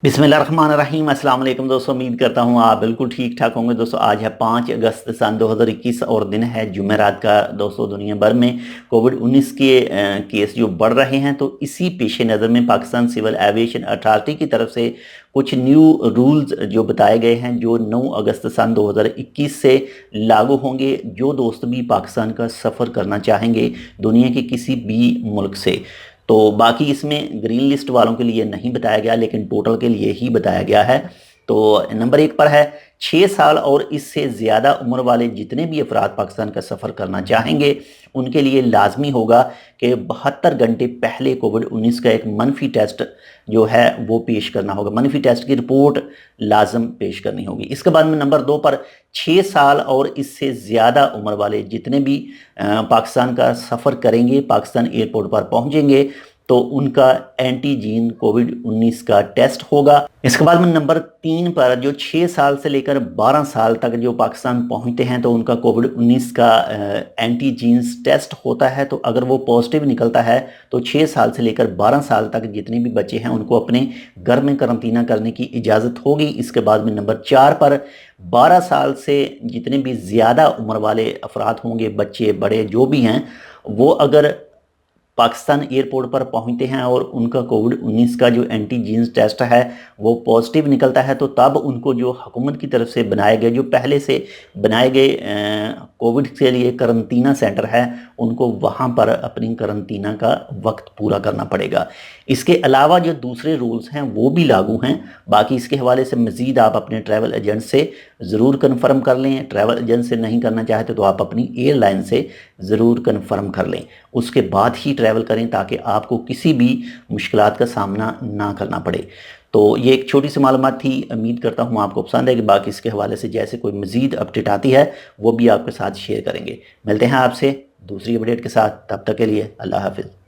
बिस्मिल्लाहिर्रहमानिर्रहीम। अस्सलाम वालेकुम दोस्तों, उम्मीद करता हूँ आप बिल्कुल ठीक ठाक होंगे। दोस्तों आज है 5 अगस्त सन 2021 और दिन है जुमेरात का। दोस्तों दुनिया भर में कोविड-19 के केस जो बढ़ रहे हैं, तो इसी पेश नज़र में पाकिस्तान सिविल एविएशन अथॉरिटी की तरफ से कुछ न्यू रूल्स जो बताए गए हैं, जो 9 अगस्त सन 2021 से लागू होंगे। जो दोस्त भी पाकिस्तान का सफ़र करना चाहेंगे दुनिया के किसी भी मुल्क से, तो बाकी इसमें ग्रीन लिस्ट वालों के लिए नहीं बताया गया, लेकिन टोटल के लिए ही बताया गया है। तो नंबर 1 पर है 6 साल और इससे ज़्यादा उम्र वाले जितने भी अफराद पाकिस्तान का सफ़र करना चाहेंगे, उनके लिए लाजमी होगा कि 72 घंटे पहले कोविड-19 का एक मनफी टेस्ट जो है वो पेश करना होगा। मनफी टेस्ट की रिपोर्ट लाजम पेश करनी होगी। इसके बाद में नंबर 2 पर 6 साल और इससे ज़्यादा उम्र वाले जितने भी पाकिस्तान का सफ़र करेंगे, पाकिस्तान एयरपोर्ट पर पहुँचेंगे, तो उनका एंटीजीन कोविड-19 का टेस्ट होगा। इसके बाद में नंबर 3 पर जो 6 साल से लेकर 12 साल तक जो पाकिस्तान पहुंचते हैं, तो उनका कोविड-19 का एंटीजीन टेस्ट होता है। तो अगर वो पॉजिटिव निकलता है, तो 6 साल से लेकर 12 साल तक जितने भी बच्चे हैं उनको अपने घर में करंतना करने की इजाज़त होगी। इसके बाद में नंबर 4 पर 12 साल से जितने भी ज़्यादा उम्र वाले अफराद होंगे, बच्चे बड़े जो भी हैं, वो अगर पाकिस्तान एयरपोर्ट पर पहुंचते हैं और उनका कोविड-19 का जो एंटीजीन टेस्ट है वो पॉजिटिव निकलता है, तो तब उनको जो हुकूमत की तरफ से बनाए गए, जो पहले से बनाए गए कोविड के लिए करंतना सेंटर है, उनको वहां पर अपनी करंतना का वक्त पूरा करना पड़ेगा। इसके अलावा जो दूसरे रूल्स हैं वो भी लागू हैं। बाकी इसके हवाले से मज़ीद आप अपने ट्रैवल एजेंट से ज़रूर कन्फर्म कर लें। ट्रैवल एजेंट से नहीं करना चाहते तो आप अपनी एयरलाइन से ज़रूर कन्फर्म कर लें, उसके बाद ही ट्रैवल करें, ताकि आपको किसी भी मुश्किलात का सामना ना करना पड़े। तो ये एक छोटी सी मालूमात थी, उम्मीद करता हूँ आपको पसंद है। कि बाकी इसके हवाले से जैसे कोई मज़ीद अपडेट आती है वो भी आपके साथ शेयर करेंगे। मिलते हैं आपसे दूसरी अपडेट के साथ, तब तक के लिए अल्लाह हाफिज़।